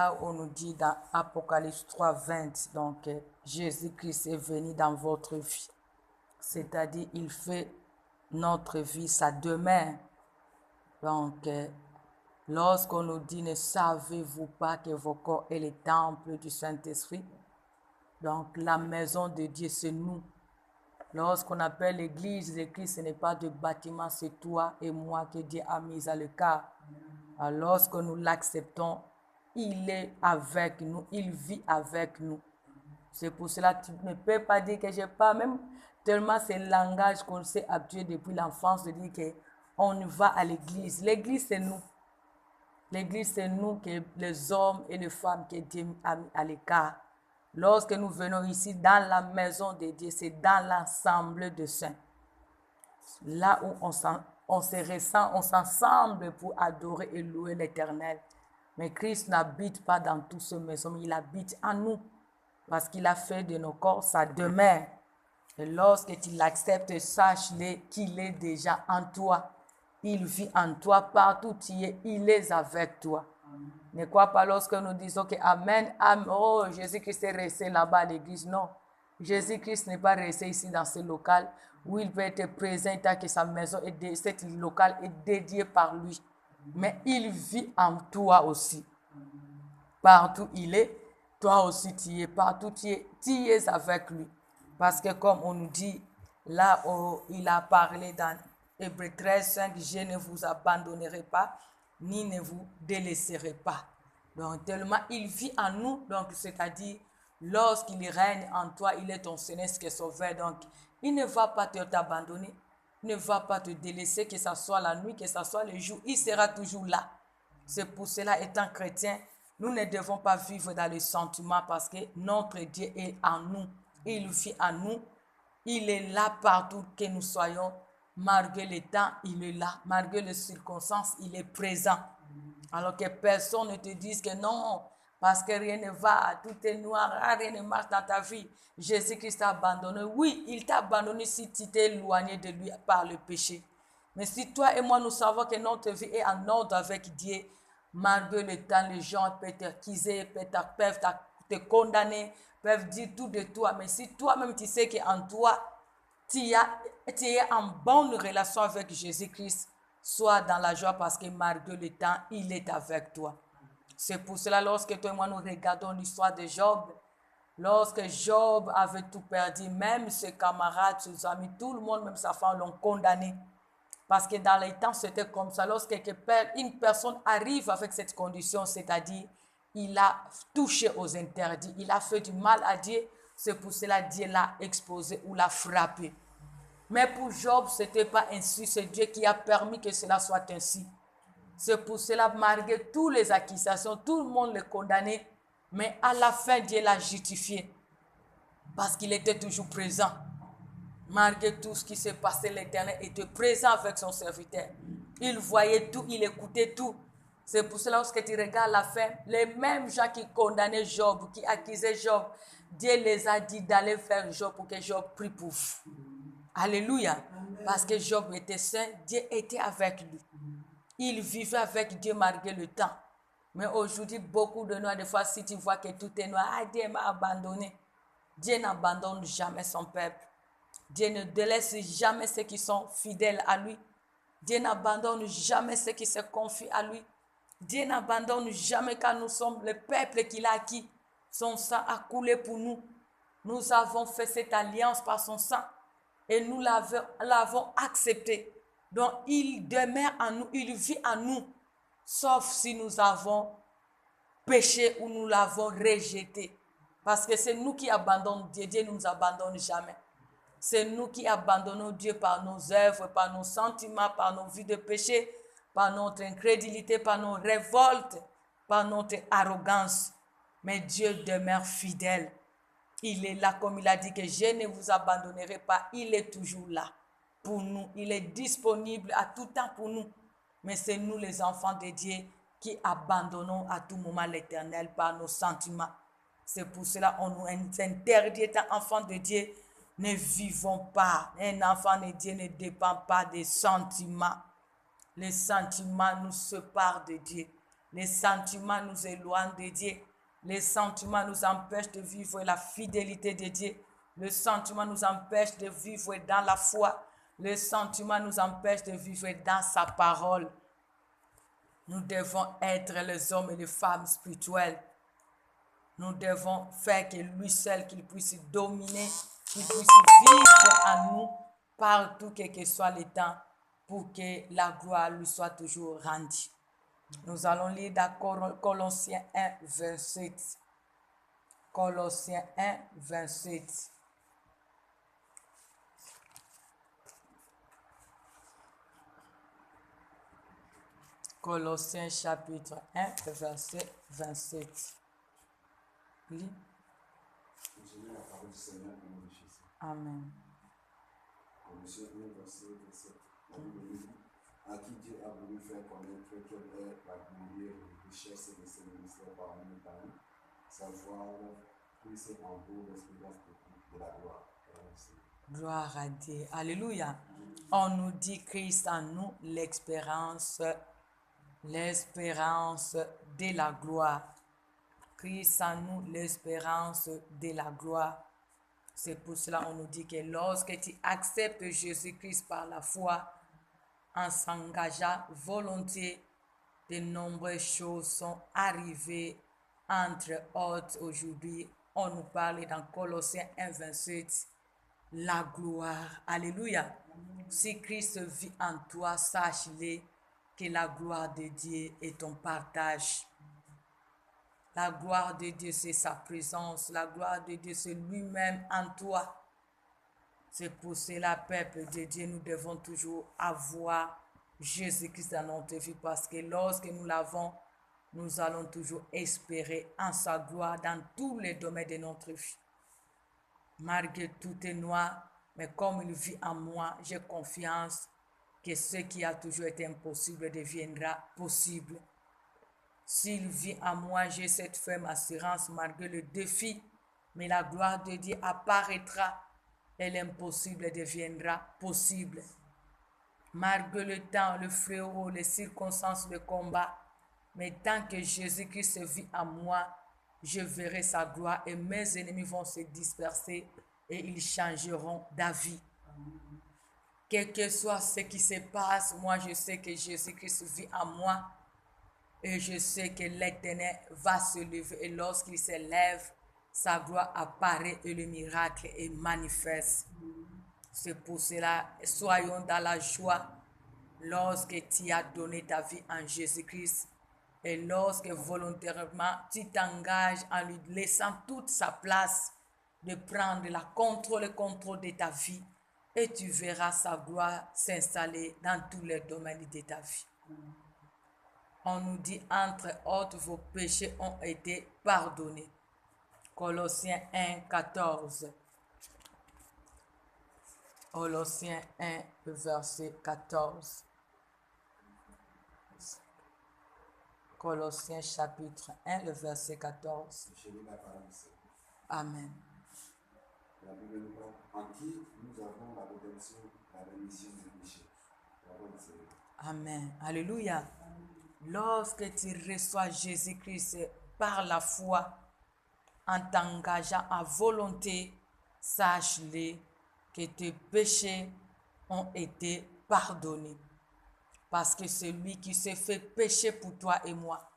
Là, on nous dit dans Apocalypse 3, 20, donc Jésus-Christ est venu dans votre vie. C'est-à-dire, il fait notre vie sa demeure. Donc, lorsqu'on nous dit, ne savez-vous pas que vos corps est le temple du Saint-Esprit? Donc, la maison de Dieu, c'est nous. Lorsqu'on appelle l'église, ce n'est pas de bâtiment, c'est toi et moi que Dieu a mis à l'écart. Alors, lorsque nous l'acceptons, il est avec nous, il vit avec nous. C'est pour cela que tu ne peux pas dire que je n'ai pas, même tellement c'est le langage qu'on s'est habitué depuis l'enfance de dire qu'on va à l'église. L'église, c'est nous. L'église, c'est nous, que les hommes et les femmes que Dieu a mis à l'écart. Lorsque nous venons ici dans la maison de Dieu, c'est dans l'ensemble de saints. Là où on se ressent, on s'assemble pour adorer et louer l'Éternel. Mais Christ n'habite pas dans toute cette maison, mais il habite en nous. Parce qu'il a fait de nos corps sa demeure. Et lorsque tu l'acceptes, sache-le qu'il est déjà en toi. Il vit en toi, partout où tu es, il est avec toi. Ne crois pas lorsque nous disons que Amen, Amen, oh Jésus-Christ est resté là-bas à l'église. Non, Jésus-Christ n'est pas resté ici dans ce local où il peut être présent tant que sa maison, cette local est dédiée par lui. Mais il vit en toi aussi. Partout il est, toi aussi tu y es. Partout tu es avec lui. Parce que comme on nous dit, là où il a parlé dans Hébreux 13, 5, je ne vous abandonnerai pas, ni ne vous délaisserai pas. Donc tellement il vit en nous, donc c'est-à-dire lorsqu'il règne en toi, il est ton Seigneur qui est sauveur. Donc il ne va pas t'abandonner, il ne va pas te délaisser, que ce soit la nuit, que ce soit le jour, il sera toujours là. C'est pour cela, étant chrétien, nous ne devons pas vivre dans le sentiment parce que notre Dieu est en nous. Il vit en nous. Il est là partout que nous soyons. Malgré le temps, il est là. Malgré les circonstances, il est présent. Alors que personne ne te dise que non, parce que rien ne va, tout est noir, rien ne marche dans ta vie. Jésus-Christ t'a abandonné. Oui, il t'a abandonné si tu t'es éloigné de lui par le péché. Mais si toi et moi, nous savons que notre vie est en ordre avec Dieu, malgré le temps, les gens peuvent t'accuser, peuvent te condamner, peuvent dire tout de toi. Mais si toi-même, tu sais qu'en toi, tu es en bonne relation avec Jésus-Christ, sois dans la joie parce que malgré le temps, il est avec toi. C'est pour cela, lorsque toi et moi, nous regardons l'histoire de Job, lorsque Job avait tout perdu, même ses camarades, ses amis, tout le monde, même sa femme, l'ont condamné. Parce que dans les temps, c'était comme ça. Lorsque une personne arrive avec cette condition, c'est-à-dire, il a touché aux interdits, il a fait du mal à Dieu, c'est pour cela que Dieu l'a exposé ou l'a frappé. Mais pour Job, ce n'était pas ainsi. C'est Dieu qui a permis que cela soit ainsi. C'est pour cela, malgré toutes les accusations, tout le monde le condamnait. Mais à la fin, Dieu l'a justifié. Parce qu'il était toujours présent. Malgré tout ce qui s'est passé, l'Éternel était présent avec son serviteur. Il voyait tout, il écoutait tout. C'est pour cela, lorsque tu regardes la fin, les mêmes gens qui condamnaient Job, qui accusaient Job, Dieu les a dit d'aller faire Job pour que Job prie pour vous. Alléluia. Parce que Job était saint, Dieu était avec lui. Il vivait avec Dieu malgré le temps. Mais aujourd'hui, beaucoup de nous, des fois, si tu vois que tout est noir, Dieu m'a abandonné. Dieu n'abandonne jamais son peuple. Dieu ne délaisse jamais ceux qui sont fidèles à lui. Dieu n'abandonne jamais ceux qui se confient à lui. Dieu n'abandonne jamais quand nous sommes le peuple qu'il a acquis. Son sang a coulé pour nous. Nous avons fait cette alliance par son sang. Et nous l'avons accepté. Donc, il demeure en nous, il vit en nous. Sauf si nous avons péché ou nous l'avons rejeté. Parce que c'est nous qui abandonnons Dieu. Dieu ne nous abandonne jamais. C'est nous qui abandonnons Dieu par nos œuvres, par nos sentiments, par nos vies de péché, par notre incrédulité, par nos révoltes, par notre arrogance. Mais Dieu demeure fidèle. Il est là, comme il a dit que je ne vous abandonnerai pas. Il est toujours là pour nous. Il est disponible à tout temps pour nous. Mais c'est nous, les enfants de Dieu, qui abandonnons à tout moment l'Éternel par nos sentiments. C'est pour cela qu'on nous interdit, étant enfants de Dieu, ne vivons pas. Un enfant de Dieu ne dépend pas des sentiments. Les sentiments nous séparent de Dieu. Les sentiments nous éloignent de Dieu. Les sentiments nous empêchent de vivre la fidélité de Dieu. Le sentiment nous empêche de vivre dans la foi. Le sentiment nous empêche de vivre dans sa parole. Nous devons être les hommes et les femmes spirituels. Nous devons faire que lui seul, qu'il puisse dominer, qu'il puisse vivre en nous partout, quel que soit le temps, pour que la gloire lui soit toujours rendue. Nous allons lire dans Colossiens 1, 27. Colossiens 1, 27. Colossiens chapitre 1, verset 27. Lis. La parole du Seigneur au nom de Jésus. Amen. Colossiens 1, verset 27. La Bible dit, à qui Dieu a voulu faire connaître quelle est la glorieuse richesse de ses ministères parmi les parents, savoir puisser en vous l'espérance de la gloire. Gloire à Dieu. Alléluia. On nous dit Christ en nous, l'espérance de la gloire. Christ en nous, l'espérance de la gloire. C'est pour cela qu'on nous dit que lorsque tu acceptes Jésus-Christ par la foi, en s'engageant volontiers, de nombreuses choses sont arrivées. Entre autres, aujourd'hui, on nous parle dans Colossiens 1, 27, la gloire. Alléluia. Si Christ vit en toi, sache-le que la gloire de Dieu est ton partage. La gloire de Dieu, c'est sa présence. La gloire de Dieu, c'est lui-même en toi. C'est pour cela, peuple de Dieu, nous devons toujours avoir Jésus-Christ dans notre vie, parce que lorsque nous l'avons, nous allons toujours espérer en sa gloire dans tous les domaines de notre vie. Malgré tout est noir, mais comme il vit en moi, j'ai confiance que ce qui a toujours été impossible deviendra possible. S'il vit en moi, j'ai cette ferme assurance malgré le défi, mais la gloire de Dieu apparaîtra et l'impossible deviendra possible. Malgré le temps, le fléau, les circonstances, le combat, mais tant que Jésus-Christ vit en moi, je verrai sa gloire et mes ennemis vont se disperser et ils changeront d'avis. Quel que soit ce qui se passe, moi je sais que Jésus-Christ vit en moi et je sais que l'Éternel va se lever et lorsqu'il se lève, sa gloire apparaît et le miracle est manifeste. C'est pour cela, soyons dans la joie lorsque tu as donné ta vie en Jésus-Christ et lorsque volontairement tu t'engages en lui laissant toute sa place de prendre le contrôle de ta vie et tu verras sa gloire s'installer dans tous les domaines de ta vie. On nous dit, entre autres, vos péchés ont été pardonnés. Colossiens 1, 14. Colossiens 1, verset 14. Colossiens chapitre 1, le verset 14. Amen. La Bible nous parle, en qui nous avons la rédemption, la rémission du péché. Amen. Alléluia. Lorsque tu reçois Jésus-Christ par la foi, en t'engageant à volonté, sache-le que tes péchés ont été pardonnés. Parce que c'est lui qui s'est fait péché pour toi et moi.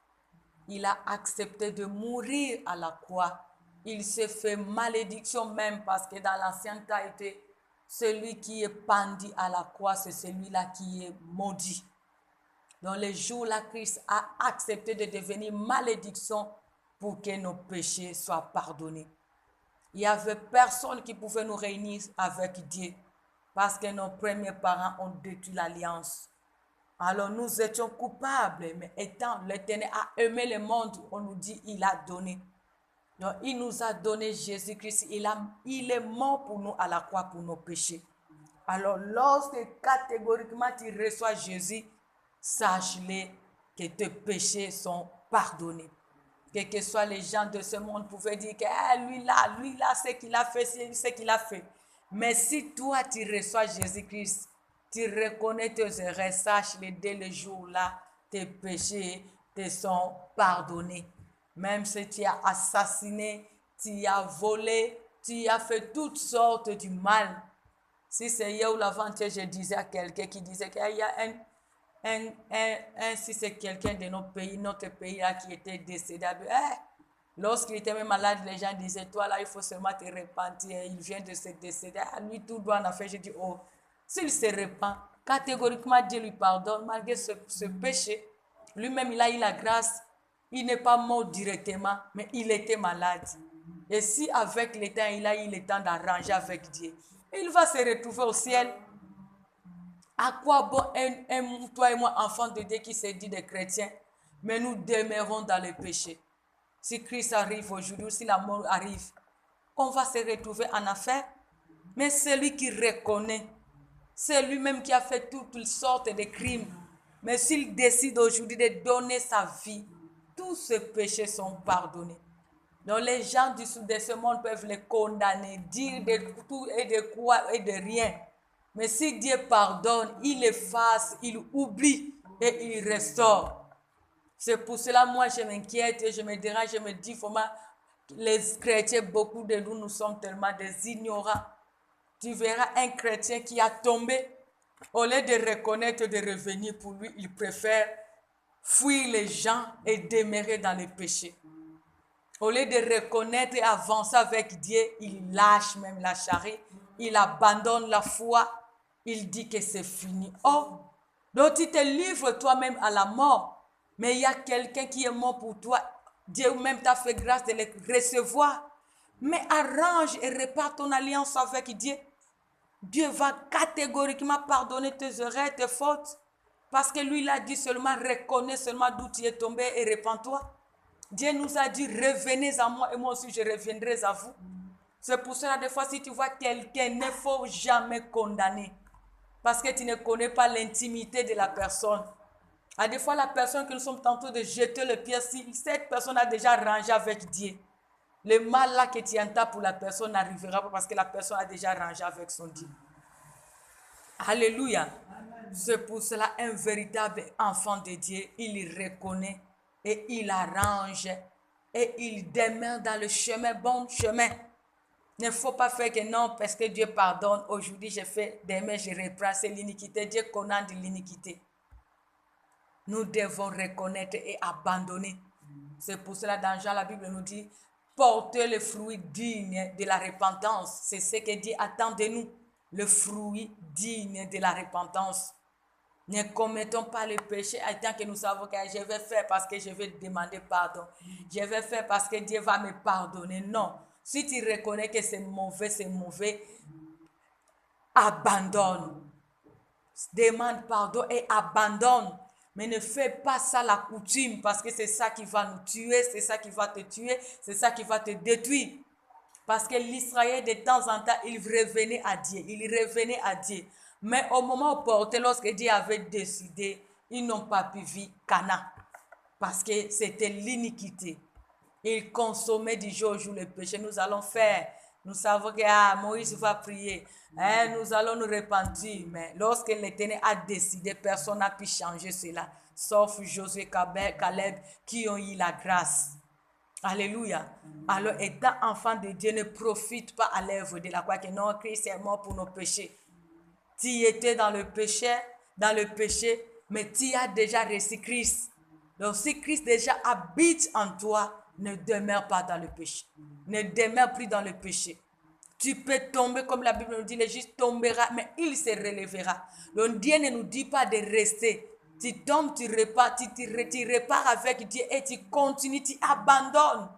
Il a accepté de mourir à la croix. Il s'est fait malédiction même parce que dans l'ancien temps, celui qui est pendu à la croix, c'est celui-là qui est maudit. Dans les jours là, Christ a accepté de devenir malédiction pour que nos péchés soient pardonnés. Il n'y avait personne qui pouvait nous réunir avec Dieu parce que nos premiers parents ont détruit l'alliance. Alors nous étions coupables, mais étant l'Éternel a aimé le monde, on nous dit il a donné. Donc il nous a donné Jésus-Christ, il est mort pour nous à la croix pour nos péchés. Alors lorsque catégoriquement tu reçois Jésus, sache-le que tes péchés sont pardonnés. Quels que soient les gens de ce monde pouvaient dire que lui là, ce qu'il a fait, c'est ce qu'il a fait. Mais si toi tu reçois Jésus-Christ, tu reconnais tes erreurs, sache-le dès le jour là, tes péchés te sont pardonnés. Même si tu as assassiné, tu as volé, tu as fait toutes sortes de mal. Si c'est hier ou l'avant-hier, je disais à quelqu'un qui disait qu'il y a si c'est quelqu'un de notre pays là qui était décédé, lorsqu'il était même malade, les gens disaient, toi là, il faut seulement te repentir, il vient de se décéder, à lui tout doit en faire. Je dis, oh, s'il se repent, catégoriquement Dieu lui pardonne, malgré ce péché. Lui-même, il a eu la grâce, il n'est pas mort directement, mais il était malade. Et si avec le temps, il a eu le temps d'arranger avec Dieu, il va se retrouver au ciel. À quoi bon toi et moi, enfants de Dieu qui se dit des chrétiens, mais nous demeurons dans le péché? Si Christ arrive aujourd'hui, si la mort arrive, on va se retrouver en affaire. Mais celui qui reconnaît, c'est lui-même qui a fait toutes sortes de crimes. Mais s'il décide aujourd'hui de donner sa vie, tous ses péchés sont pardonnés. Donc les gens de ce monde peuvent les condamner, dire de tout et de quoi et de rien. Mais si Dieu pardonne, il efface, il oublie et il restaure. C'est pour cela, moi, je m'inquiète et je me dérange, je me dis, vraiment, les chrétiens, beaucoup de nous sommes tellement des ignorants. Tu verras un chrétien qui a tombé, au lieu de reconnaître, de revenir pour lui, il préfère fuir les gens et demeurer dans le péché. Au lieu de reconnaître et avancer avec Dieu, il lâche même la charrue, il abandonne la foi, il dit que c'est fini. Oh, donc tu te livres toi-même à la mort, mais il y a quelqu'un qui est mort pour toi. Dieu même t'a fait grâce de le recevoir. Mais arrange et répare ton alliance avec Dieu. Dieu va catégoriquement pardonner tes erreurs, tes fautes. Parce que lui, il a dit seulement, reconnais seulement d'où tu es tombé et répands-toi. Dieu nous a dit, revenez à moi et moi aussi je reviendrai à vous. C'est pour cela, des fois, si tu vois quelqu'un, il ne faut jamais condamner. Parce que tu ne connais pas l'intimité de la personne. À des fois, la personne que nous sommes tentés de jeter le pied, si cette personne a déjà rangé avec Dieu, le mal là que tu entends pour la personne n'arrivera pas parce que la personne a déjà rangé avec son Dieu. Alléluia. C'est pour cela un véritable enfant de Dieu, il reconnaît et il arrange et il demeure dans le chemin, bon chemin. Il ne faut pas faire que non, parce que Dieu pardonne. Aujourd'hui, j'ai fait, demain, je reprends. C'est l'iniquité. Dieu connaît de l'iniquité. Nous devons reconnaître et abandonner. C'est pour cela, dans Jean, la Bible nous dit, portez le fruit digne de la repentance. C'est ce que Dieu attend de nous. Le fruit digne de la repentance. Ne commettons pas le péché tant que nous savons que je vais faire parce que je vais demander pardon. Je vais faire parce que Dieu va me pardonner. Non. Si tu reconnais que c'est mauvais, abandonne. Demande pardon et abandonne. Mais ne fais pas ça la coutume parce que c'est ça qui va nous tuer, c'est ça qui va te tuer, c'est ça qui va te détruire. Parce que l'Israël, de temps en temps, il revenait à Dieu. Mais au moment opportun, lorsque Dieu avait décidé, ils n'ont pas pu vivre Canaan. Parce que c'était l'iniquité. Ils consommaient du jour au jour le péché. Nous allons faire. Nous savons que Moïse va prier. Nous allons nous repentir. Mais lorsque l'Éternel a décidé, personne n'a pu changer cela. Sauf Josué, Caleb, qui ont eu la grâce. Alléluia. Alors, étant enfant de Dieu, ne profite pas à l'œuvre de la croix que non, Christ est mort pour nos péchés. Tu étais dans le péché, mais tu as déjà reçu Christ. Donc, si Christ déjà habite en toi, ne demeure pas dans le péché. Ne demeure plus dans le péché. Tu peux tomber, comme la Bible nous dit, le juste tombera, mais il se relèvera. Donc, Dieu ne nous dit pas de rester. Tu tombes, tu repars avec Dieu et tu continues, tu abandonnes.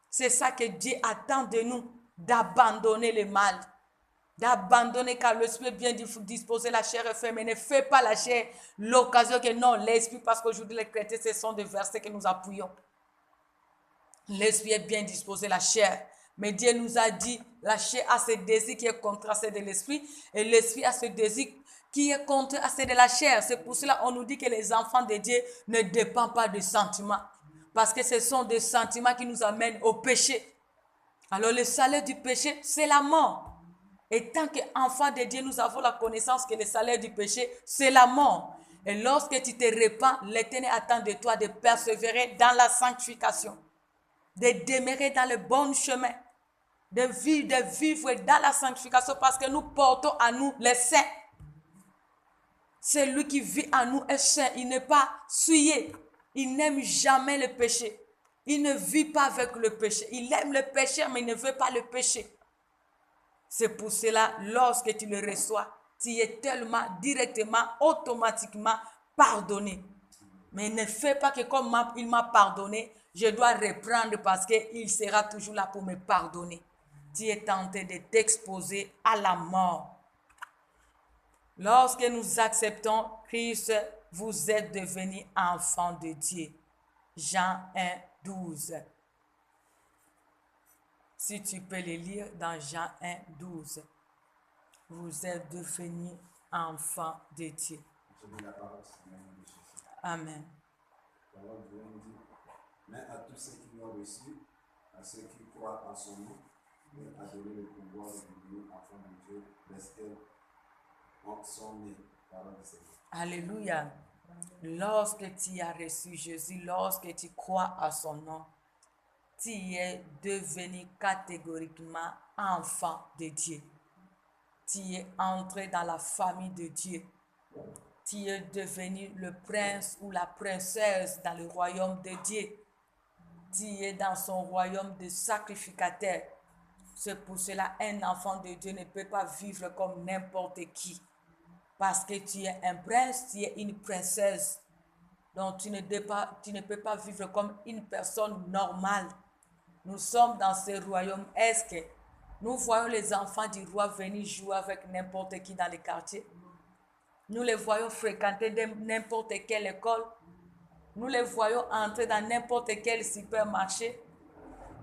C'est ça que Dieu attend de nous, d'abandonner le mal. D'abandonner car l'esprit est bien disposé, la chair est faite, mais ne fais pas la chair l'occasion que non, l'esprit, parce qu'aujourd'hui les chrétiens, ce sont des versets que nous appuyons. L'esprit est bien disposé, la chair. Mais Dieu nous a dit, la chair a ce désir qui est contre celle de l'esprit, et l'esprit a ce désir qui est contre celle de la chair. C'est pour cela qu'on nous dit que les enfants de Dieu ne dépendent pas des sentiments, parce que ce sont des sentiments qui nous amènent au péché. Alors le salaire du péché, c'est la mort. Et tant qu'enfants de Dieu, nous avons la connaissance que le salaire du péché, c'est la mort. Et lorsque tu te repens, l'Éternel attend de toi de persévérer dans la sanctification, de demeurer dans le bon chemin, de vivre dans la sanctification parce que nous portons à nous les saints. Celui qui vit en nous est saint, il n'est pas souillé, il n'aime jamais le péché. Il ne vit pas avec le péché. Il aime le péché, mais il ne veut pas le péché. C'est pour cela, lorsque tu le reçois, tu es tellement, directement, automatiquement pardonné. Mais ne fais pas que comme il m'a pardonné, je dois reprendre parce qu'il sera toujours là pour me pardonner. Tu es tenté de t'exposer à la mort. Lorsque nous acceptons Christ, vous êtes devenus enfants de Dieu. Jean 1, 12. Si tu peux le lire dans Jean 1, 12. Vous êtes devenus enfants de Dieu. Amen. Mais à tous ceux qui l'ont reçu, à ceux qui croient en son nom, a donné le pouvoir de devenir enfants de Dieu, lesquels sont nés par le Seigneur. Alléluia. Lorsque tu as reçu Jésus, lorsque tu crois à son nom, tu es devenu catégoriquement enfant de Dieu. Tu es entré dans la famille de Dieu. Tu es devenu le prince ou la princesse dans le royaume de Dieu. Tu es dans son royaume de sacrificateur. C'est pour cela un enfant de Dieu ne peut pas vivre comme n'importe qui. Parce que tu es un prince, tu es une princesse. Donc tu ne peux pas vivre comme une personne normale. Nous sommes dans ce royaume. Est-ce que nous voyons les enfants du roi venir jouer avec n'importe qui dans les quartiers? Nous les voyons fréquenter n'importe quelle école. Nous les voyons entrer dans n'importe quel supermarché.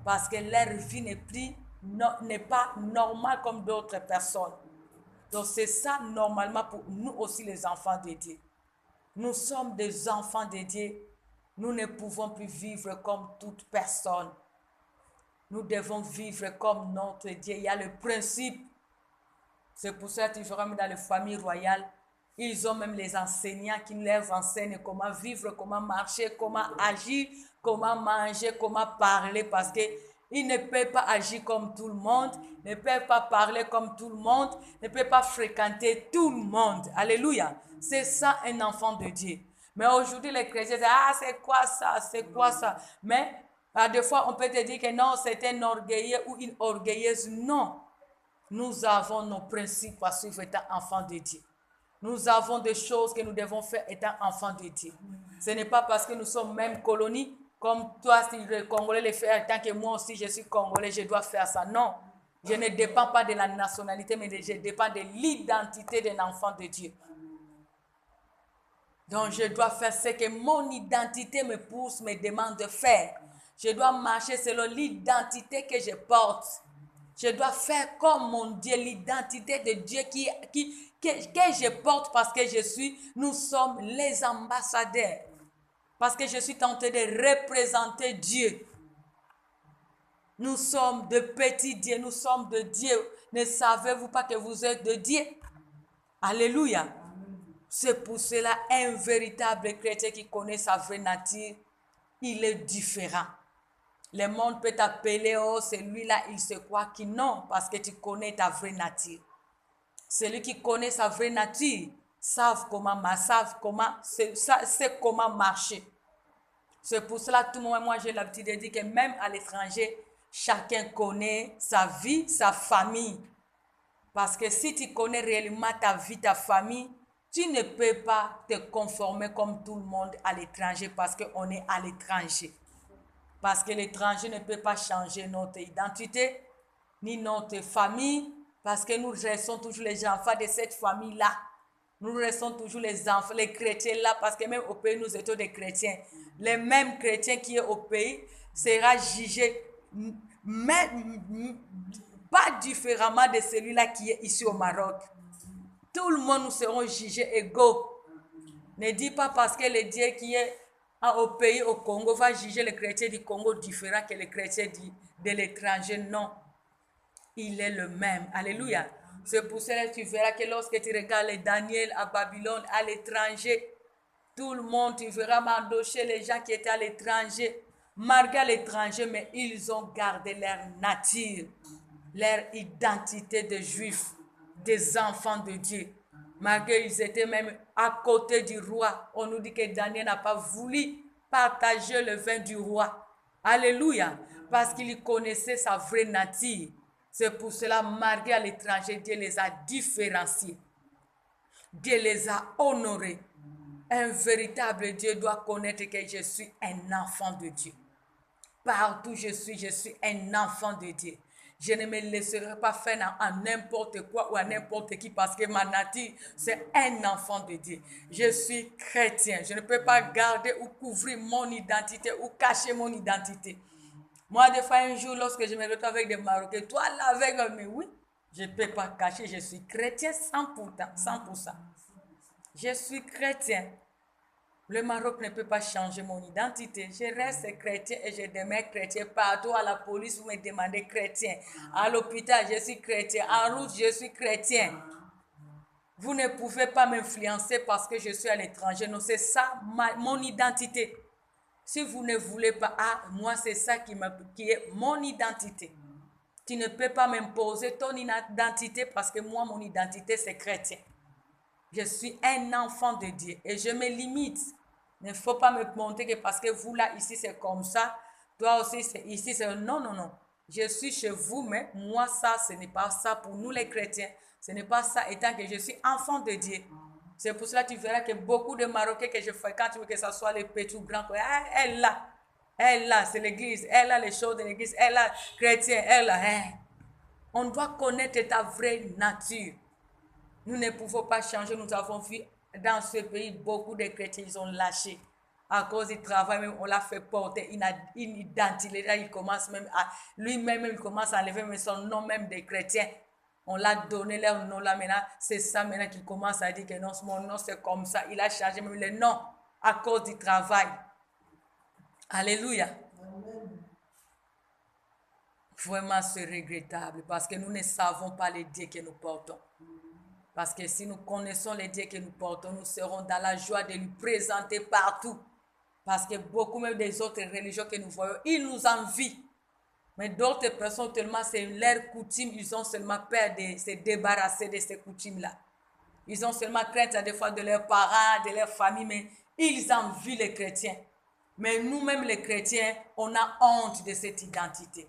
Parce que leur vie n'est pas normale comme d'autres personnes. Donc c'est ça normalement pour nous aussi les enfants de Dieu. Nous sommes des enfants de Dieu. Nous ne pouvons plus vivre comme toute personne. Nous devons vivre comme notre Dieu. Il y a le principe. C'est pour ça que tu verras dans les familles royales, ils ont même les enseignants qui leur enseignent comment vivre, comment marcher, comment agir, comment manger, comment parler, parce qu'ils ne peuvent pas agir comme tout le monde, ne peuvent pas parler comme tout le monde, ne peuvent pas fréquenter tout le monde. Alléluia. C'est ça un enfant de Dieu. Mais aujourd'hui, les chrétiens disent, ah, c'est quoi ça, c'est quoi ça? Mais des fois, on peut te dire que non, c'est un orgueilleux ou une orgueilleuse. Non. Nous avons nos principes à suivre étant enfants de Dieu. Nous avons des choses que nous devons faire étant enfants de Dieu. Ce n'est pas parce que nous sommes même colonie, comme toi, si le Congolais le fait, tant que moi aussi je suis Congolais, je dois faire ça. Non, je ne dépends pas de la nationalité, mais je dépends de l'identité d'un enfant de Dieu. Donc je dois faire ce que mon identité me pousse, me demande de faire. Je dois marcher selon l'identité que je porte. Je dois faire comme mon Dieu, l'identité de Dieu que je porte parce que nous sommes les ambassadeurs. Parce que je suis tenté de représenter Dieu. Nous sommes de petits dieux, nous sommes de Dieu. Ne savez-vous pas que vous êtes de Dieu? Alléluia. C'est pour cela un véritable chrétien qui connaît sa vraie nature, il est différent. Le monde peut t'appeler, oh, celui-là, il se croit qui non, parce que tu connais ta vraie nature. Celui qui connaît sa vraie nature, savent comment marcher. C'est pour cela, tout le monde, moi j'ai l'habitude de dire que même à l'étranger, chacun connaît sa vie, sa famille. Parce que si tu connais réellement ta vie, ta famille, tu ne peux pas te conformer comme tout le monde à l'étranger parce qu'on est à l'étranger. Parce que l'étranger ne peut pas changer notre identité, ni notre famille, parce que nous restons toujours les enfants de cette famille-là. Nous restons toujours les enfants, les chrétiens là, parce que même au pays, nous étions des chrétiens. Les mêmes chrétiens qui sont au pays sera jugé, même pas différemment de celui-là qui est ici au Maroc. Tout le monde nous serons jugés égaux. Ne dis pas parce que le Dieu qui est au pays, au Congo, va juger les chrétiens du Congo différent que les chrétiens de l'étranger. Non, il est le même. Alléluia. C'est pour cela que tu verras que lorsque tu regardes les Daniel à Babylone, à l'étranger, Tout le monde, tu verras Mardoché, les gens qui étaient à l'étranger, mariés à l'étranger, mais ils ont gardé leur nature, leur identité de juifs, des enfants de Dieu. Malgré ils étaient même à côté du roi. On nous dit que Daniel n'a pas voulu partager le vin du roi. Alléluia. Parce qu'il connaissait sa vraie nature. C'est pour cela, mariés à l'étranger, Dieu les a différenciés. Dieu les a honorés. Un véritable Dieu doit connaître que je suis un enfant de Dieu. Partout je suis un enfant de Dieu. Je ne me laisserai pas faire à n'importe quoi ou à n'importe qui parce que ma nature, c'est un enfant de Dieu. Je suis chrétien. Je ne peux pas garder ou couvrir mon identité ou cacher mon identité. Moi, des fois, un jour, lorsque je me retrouve avec des Marocains, toi là avec eux, mais oui, je ne peux pas cacher, je suis chrétien 100%. Je suis chrétien. Le Maroc ne peut pas changer mon identité. Je reste chrétien et je demeure chrétien. Partout à la police, vous me demandez chrétien. À l'hôpital, je suis chrétien. En route, je suis chrétien. Vous ne pouvez pas m'influencer parce que je suis à l'étranger. Non, c'est ça mon identité. Si vous ne voulez pas, moi c'est ça qui est mon identité. Tu ne peux pas m'imposer ton identité parce que moi, mon identité, c'est chrétien. Je suis un enfant de Dieu et je me limite. Il ne faut pas me montrer que parce que vous là, ici, c'est comme ça. Toi aussi, ici, c'est... Non. Je suis chez vous, mais moi, ça, ce n'est pas ça pour nous les chrétiens. Ce n'est pas ça étant que je suis enfant de Dieu. C'est pour cela que tu verras que beaucoup de Marocains que je fréquente, que ce soit les petits ou grands, elle là, c'est l'église, elle a les choses de l'église, elle a chrétien, elle a... On doit connaître ta vraie nature. Nous ne pouvons pas changer. Nous avons vu dans ce pays beaucoup de chrétiens, ils ont lâché. À cause du travail, même, on l'a fait porter une identité. Là, il commence même à, lui-même, il commence à enlever même son nom même des chrétiens. On l'a donné leur nom là maintenant. C'est ça maintenant qu'il commence à dire que non, mon nom c'est comme ça. Il a changé même le nom à cause du travail. Alléluia. Vraiment, c'est regrettable parce que nous ne savons pas les dieux que nous portons. Parce que si nous connaissons les dieux que nous portons, nous serons dans la joie de lui présenter partout. Parce que beaucoup même des autres religions que nous voyons, ils nous envient. Mais d'autres personnes, tellement c'est leur coutume, ils ont seulement peur de se débarrasser de ces coutumes-là. Ils ont seulement crainte des fois de leurs parents, de leur famille, mais ils envient les chrétiens. Mais nous-mêmes les chrétiens, on a honte de cette identité.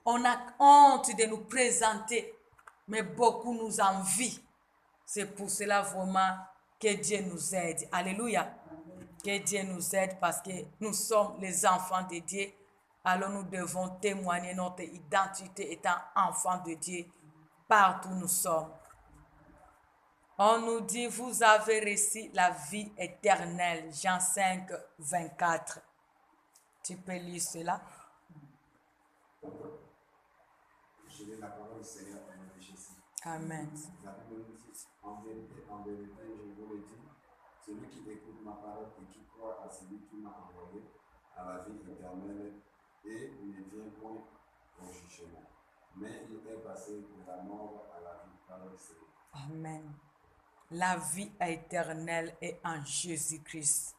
On a honte de nous présenter, mais beaucoup nous envient. C'est pour cela vraiment que Dieu nous aide. Alléluia. Que Dieu nous aide parce que nous sommes les enfants de Dieu. Alors nous devons témoigner notre identité étant enfants de Dieu partout où nous sommes. On nous dit, vous avez reçu la vie éternelle. Jean 5, 24. Tu peux lire cela? Je lis la parole du Seigneur au nom de Jésus. Amen. La Bible nous dit, en vérité, je vous le dis, celui qui écoute ma parole et qui croit à celui qui m'a envoyé, à la vie éternelle, et il ne vient point au jugement, mais il est passé de la mort à la vie par le Seigneur. Amen. La vie éternelle est en Jésus-Christ.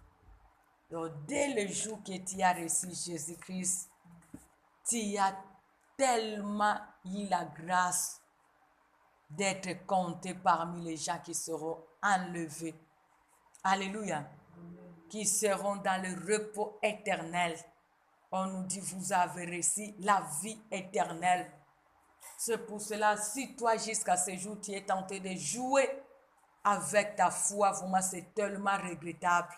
Donc, dès le jour que tu as reçu Jésus-Christ, tu as tellement eu la grâce d'être compté parmi les gens qui seront enlevés. Alléluia. Qui seront dans le repos éternel. On nous dit, vous avez reçu la vie éternelle. C'est pour cela, si toi, jusqu'à ce jour, tu es tenté de jouer avec ta foi, vraiment, c'est tellement regrettable.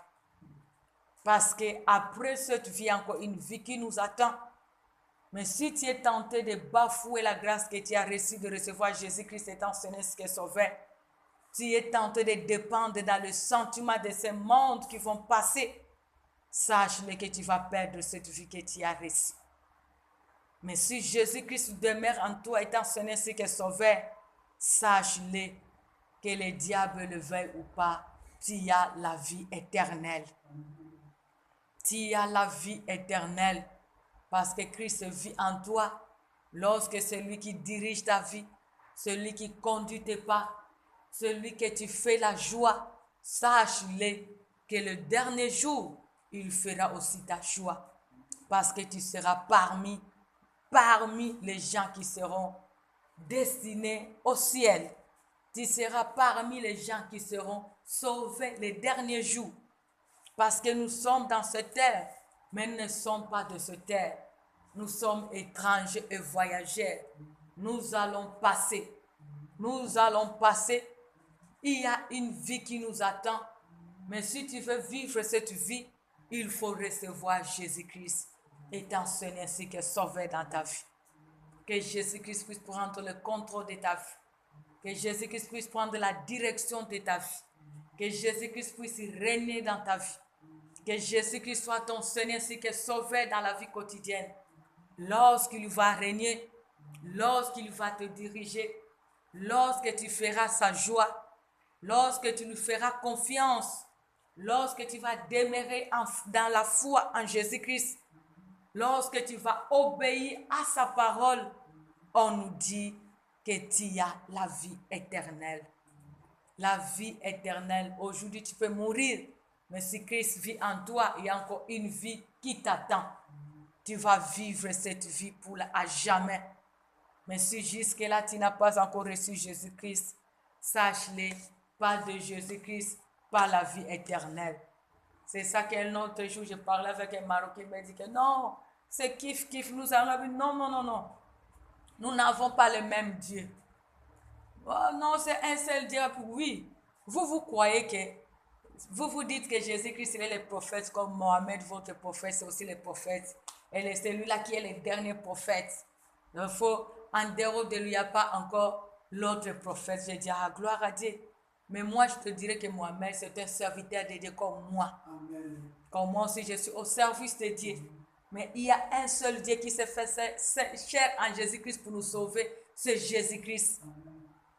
Parce qu'après cette vie, encore une vie qui nous attend. Mais si tu es tenté de bafouer la grâce que tu as reçue de recevoir Jésus-Christ étant Seigneur et Sauveur, tu es tenté de dépendre dans le sentiment de ces mondes qui vont passer, sache-le que tu vas perdre cette vie que tu as reçue. Mais si Jésus-Christ demeure en toi étant Seigneur et Sauveur, sache-le que le diable le veuille ou pas, tu as la vie éternelle. Tu as la vie éternelle. Parce que Christ vit en toi. Lorsque c'est lui qui dirige ta vie, celui qui conduit tes pas, celui que tu fais la joie, sache-le que le dernier jour, il fera aussi ta joie. Parce que tu seras parmi les gens qui seront destinés au ciel. Tu seras parmi les gens qui seront sauvés les derniers jours. Parce que nous sommes dans cette terre, mais nous ne sommes pas de cette terre. Nous sommes étrangers et voyageurs. Nous allons passer. Nous allons passer. Il y a une vie qui nous attend. Mais si tu veux vivre cette vie, il faut recevoir Jésus-Christ étant Seigneur ainsi que Sauveur dans ta vie. Que Jésus-Christ puisse prendre le contrôle de ta vie. Que Jésus-Christ puisse prendre la direction de ta vie. Que Jésus-Christ puisse régner dans ta vie. Que Jésus-Christ soit ton Seigneur ainsi que Sauveur dans la vie quotidienne. Lorsqu'il va régner, lorsqu'il va te diriger, lorsque tu feras sa joie, lorsque tu lui feras confiance, lorsque tu vas demeurer dans la foi en Jésus-Christ, lorsque tu vas obéir à sa parole, on nous dit que tu as la vie éternelle. La vie éternelle. Aujourd'hui, tu peux mourir, mais si Christ vit en toi, il y a encore une vie qui t'attend. Tu vas vivre cette vie pour à jamais. Mais si jusque-là, tu n'as pas encore reçu Jésus-Christ, sache-le, pas de Jésus-Christ, pas la vie éternelle. C'est ça qu'un autre jour, je parlais avec un Marocain, il m'a dit que non, c'est kiff, nous allons... Non. Nous n'avons pas le même Dieu. Oh non, c'est un seul Dieu. Oui, vous croyez que... Vous dites que Jésus-Christ est le prophète comme Mohamed, votre prophète, c'est aussi le prophète. Et c'est celui-là qui est le dernier prophète. Il faut, en dehors de lui, il n'y a pas encore l'autre prophète. Je dis, gloire à Dieu. Mais moi, je te dirais que Mohamed, c'est un serviteur de Dieu comme moi. Amen. Comme moi aussi, je suis au service de Dieu. Mais il y a un seul Dieu qui s'est fait chair en Jésus-Christ pour nous sauver. C'est Jésus-Christ.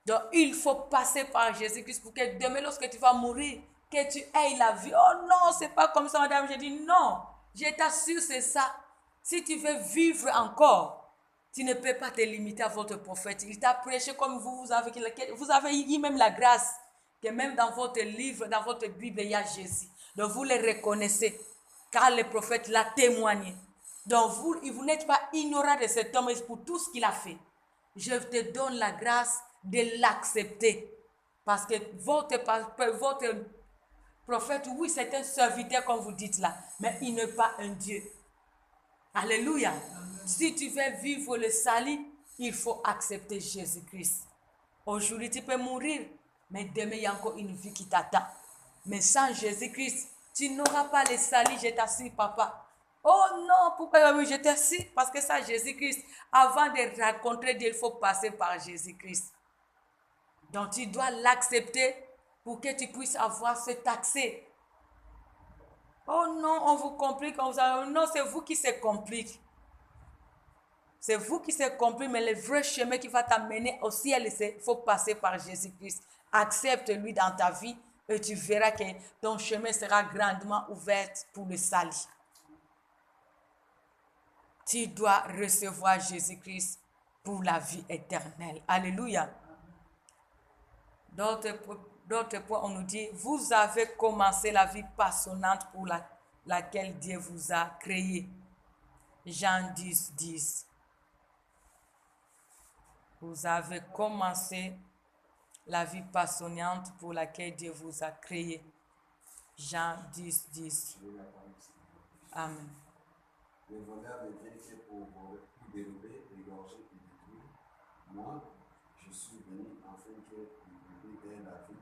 Donc, il faut passer par Jésus-Christ pour que demain, lorsque tu vas mourir, que tu aies la vie. Oh non, c'est pas comme ça, madame. Je dis non. Je t'assure, c'est ça. Si tu veux vivre encore, tu ne peux pas te limiter à votre prophète. Il t'a prêché comme vous avez eu même la grâce. Que même dans votre livre, dans votre Bible, il y a Jésus. Donc vous le reconnaissez. Car le prophète l'a témoigné. Donc vous n'êtes pas ignorant de cet homme pour tout ce qu'il a fait. Je te donne la grâce de l'accepter. Parce que votre prophète, oui, c'est un serviteur comme vous dites là. Mais il n'est pas un Dieu. Alléluia. Amen. Si tu veux vivre le salut, il faut accepter Jésus-Christ. Aujourd'hui, tu peux mourir, mais demain, il y a encore une vie qui t'attend. Mais sans Jésus-Christ, tu n'auras pas le salut, je t'assure, papa. Oh non, pourquoi je t'assure? Parce que ça, Jésus-Christ, avant de rencontrer Dieu, il faut passer par Jésus-Christ. Donc, tu dois l'accepter pour que tu puisses avoir cet accès. Oh non, on vous complique. Non, c'est vous qui se complique. C'est vous qui se complique, mais le vrai chemin qui va t'amener au ciel, il faut passer par Jésus-Christ. Accepte-lui dans ta vie et tu verras que ton chemin sera grandement ouvert pour le salut. Tu dois recevoir Jésus-Christ pour la vie éternelle. Alléluia. D'autres points, on nous dit, vous avez commencé la vie passionnante pour laquelle Dieu vous a créé. Jean 10, 10. Vous avez commencé la vie passionnante pour laquelle Dieu vous a créé. Jean 10, 10. Amen. Le voleur ne vient que pour dérober, égorger et détruire. Moi, je suis venu afin que le bébé ait la vie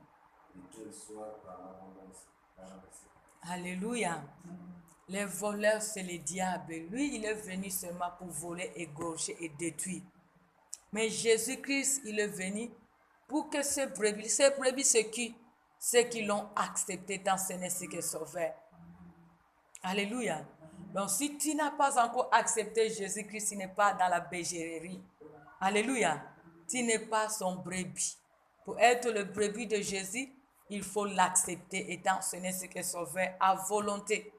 et qu'elle soit par l'abondance. Alléluia. Le voleur, c'est le diable. Lui, il est venu seulement pour voler, égorger et détruire. Mais Jésus-Christ, il est venu pour que ces brebis, c'est qui? Ceux qui l'ont accepté dans ce Seigneur qui est sauveur. Alléluia. Donc, si tu n'as pas encore accepté Jésus-Christ, tu n'es pas dans la bergerie. Alléluia. Tu n'es pas son brebis. Pour être le brebis de Jésus, il faut l'accepter étant Seigneur qui est sauveur à volonté.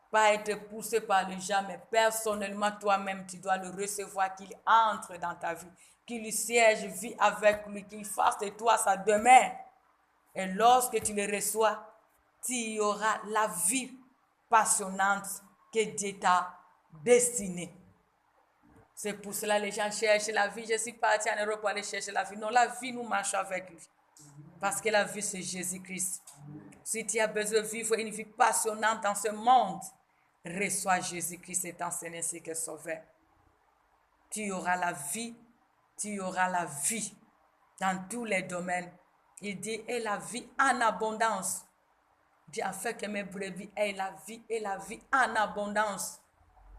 Pas être poussé par les gens, mais personnellement, toi-même, tu dois le recevoir, qu'il entre dans ta vie, qu'il siège, vit avec lui, qu'il fasse de toi sa demeure. Et lorsque tu le reçois, tu auras la vie passionnante que Dieu t'a destinée. C'est pour cela que les gens cherchent la vie. Je suis parti en Europe pour aller chercher la vie. Non, la vie, nous marchons avec lui. Parce que la vie, c'est Jésus-Christ. Si tu as besoin de vivre une vie passionnante dans ce monde, reçois Jésus-Christ et ton Seigneur et Sauveur. Tu auras la vie, tu auras la vie dans tous les domaines. Il dit, et la vie en abondance. Il dit, afin que mes brebis aient la vie et la vie en abondance.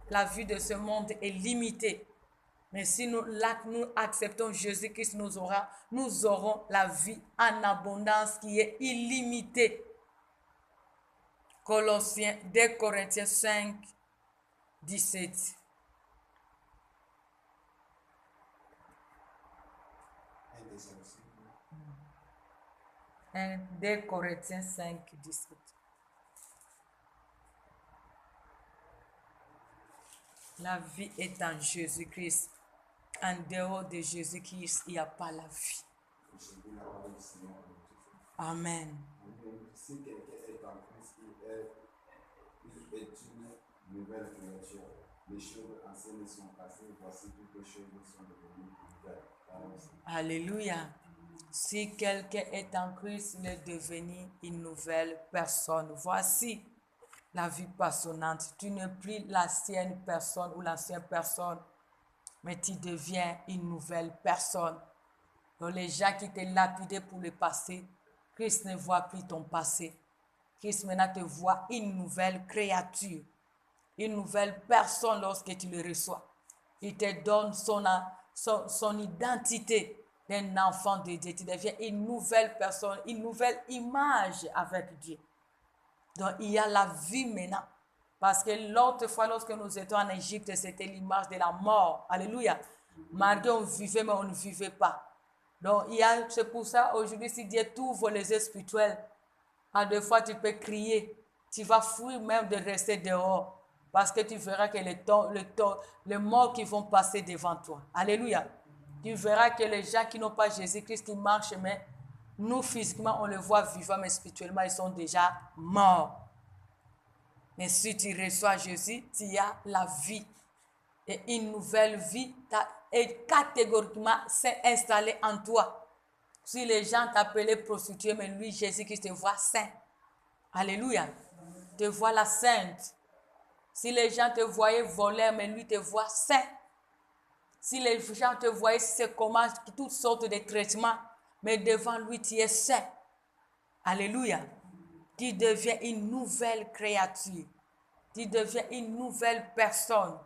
La vie de ce monde est limitée. Mais si nous acceptons Jésus-Christ, nous aurons la vie en abondance qui est illimitée. Colossiens, 2 Corinthiens 5, 17. 2 Corinthiens 5, 17. La vie est en Jésus-Christ. En dehors de Jésus-Christ, il n'y a pas la vie. Amen. Si quelqu'un est en Christ, il est une nouvelle créature. Les choses anciennes sont passées, voici toutes les choses sont devenues nouvelles. Alléluia. Si quelqu'un est en Christ, il est devenu une nouvelle personne. Voici la vie passionnante. Tu n'es plus l'ancienne personne ou l'ancienne personne, mais tu deviens une nouvelle personne. Donc les gens qui t'ont lapidé pour le passé, Christ ne voit plus ton passé. Christ maintenant te voit une nouvelle créature, une nouvelle personne lorsque tu le reçois. Il te donne son identité d'un enfant de Dieu. Tu deviens une nouvelle personne, une nouvelle image avec Dieu. Donc il y a la vie maintenant. Parce que l'autre fois, lorsque nous étions en Égypte, c'était l'image de la mort. Alléluia. Malgré on vivait, mais on ne vivait pas. Donc, c'est pour ça, aujourd'hui, si Dieu t'ouvre les yeux spirituels, à deux fois, tu peux crier. Tu vas fuir même de rester dehors. Parce que tu verras que les morts qui vont passer devant toi. Alléluia. Tu verras que les gens qui n'ont pas Jésus-Christ, qui marchent, mais nous, physiquement, on les voit vivants, mais spirituellement, ils sont déjà morts. Mais si tu reçois Jésus, tu as la vie. Et une nouvelle vie est catégoriquement installée en toi. Si les gens t'appelaient prostituée, mais lui, Jésus-Christ te voit saint. Alléluia. Te voit la sainte. Si les gens te voyaient voler, mais lui te voit saint. Si les gens te voyaient, c'est comment toutes sortes de traitements, mais devant lui, tu es saint. Alléluia. Tu deviens une nouvelle créature. Tu deviens une nouvelle personne.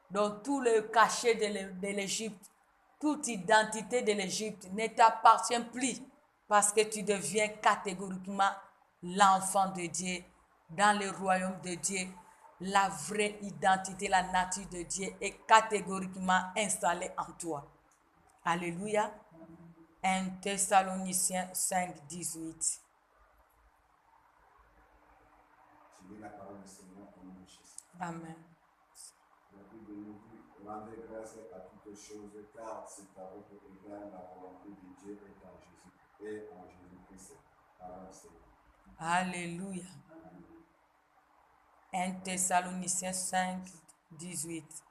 Donc tout le cachet de l'Égypte, toute identité de l'Égypte ne t'appartient plus parce que tu deviens catégoriquement l'enfant de Dieu dans le royaume de Dieu. La vraie identité, la nature de Dieu est catégoriquement installée en toi. Alléluia. 1 Thessaloniciens 5, 18. Je lis la parole du Seigneur au nom de Jésus. Amen. La Bible nous dit, rendez grâce à toutes choses, car c'est à votre égard la volonté de Dieu est en Jésus-Christ. Alléluia. 1 Thessaloniciens 5, 18.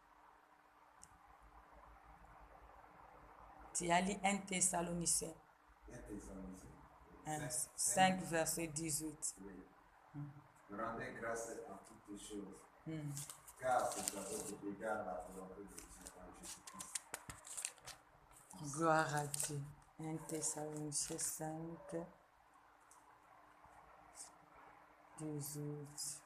Tu as lu 1 Thessaloniciens 5, verset 18. Oui. Rendez grâce à toutes choses, car c'est à votre égard la volonté de Dieu en Jésus-Christ. Gloire à Dieu. 1 Thessaloniciens 5, 18.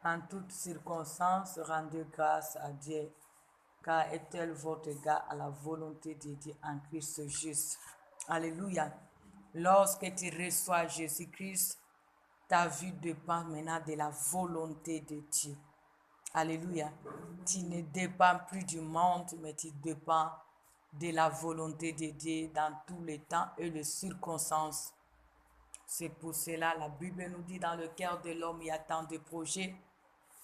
En toutes circonstances, rendez grâce à Dieu, car est-elle votre égard à la volonté de Dieu en Christ Jésus. Alléluia. Lorsque tu reçois Jésus-Christ, ta vie dépend maintenant de la volonté de Dieu. Alléluia. Tu ne dépends plus du monde, mais tu dépends de la volonté de Dieu dans tous les temps et les circonstances. C'est pour cela la Bible nous dit dans le cœur de l'homme, il y a tant de projets,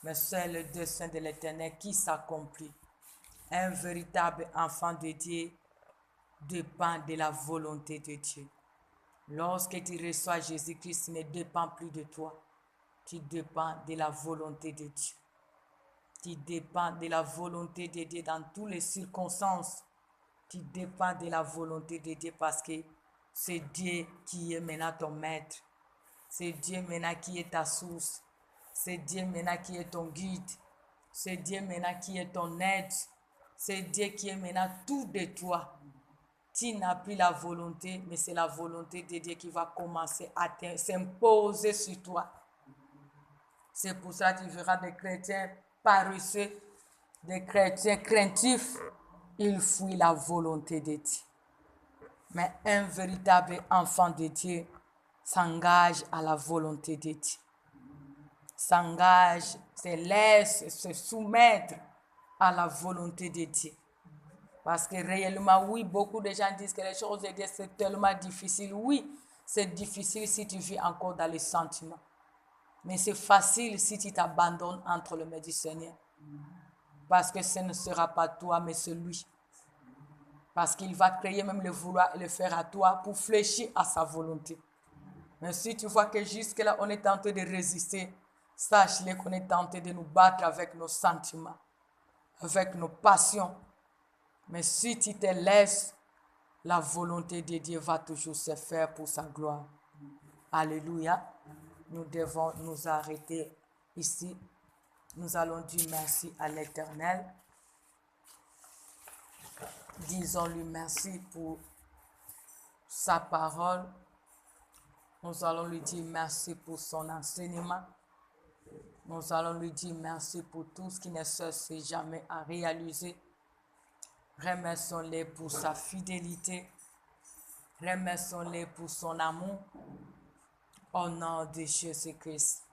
mais c'est le dessein de l'Éternel qui s'accomplit. Un véritable enfant de Dieu dépend de la volonté de Dieu. Lorsque tu reçois Jésus-Christ, ce ne dépend plus de toi. Tu dépends de la volonté de Dieu. Tu dépends de la volonté de Dieu dans toutes les circonstances. Tu dépends de la volonté de Dieu parce que c'est Dieu qui est maintenant ton maître. C'est Dieu maintenant qui est ta source. C'est Dieu maintenant qui est ton guide. C'est Dieu maintenant qui est ton aide. C'est Dieu qui est maintenant tout de toi. Tu n'as plus la volonté, mais c'est la volonté de Dieu qui va commencer à s'imposer sur toi. C'est pour ça que tu verras des chrétiens paresseux, des chrétiens craintifs. Ils fuient la volonté de Dieu. Mais un véritable enfant de Dieu s'engage à la volonté de Dieu. S'engage, se laisse se soumettre à la volonté de Dieu. Parce que réellement, oui, beaucoup de gens disent que les choses de Dieu, c'est tellement difficile. Oui, c'est difficile si tu vis encore dans les sentiments. Mais c'est facile si tu t'abandonnes entre les mains du Seigneur. Parce que ce ne sera pas toi, mais c'est lui. Parce qu'il va créer même le vouloir et le faire à toi pour fléchir à sa volonté. Mais si tu vois que jusque-là, on est tenté de résister, sache-le qu'on est tenté de nous battre avec nos sentiments, avec nos passions. Mais si tu te laisses, la volonté de Dieu va toujours se faire pour sa gloire. Alléluia. Nous devons nous arrêter ici. Nous allons dire merci à l'Éternel. Disons-lui merci pour sa parole. Nous allons lui dire merci pour son enseignement. Nous allons lui dire merci pour tout ce qui ne cesse jamais à réaliser. Remercions-le pour sa fidélité. Remercions-le pour son amour. Au nom de Jésus-Christ.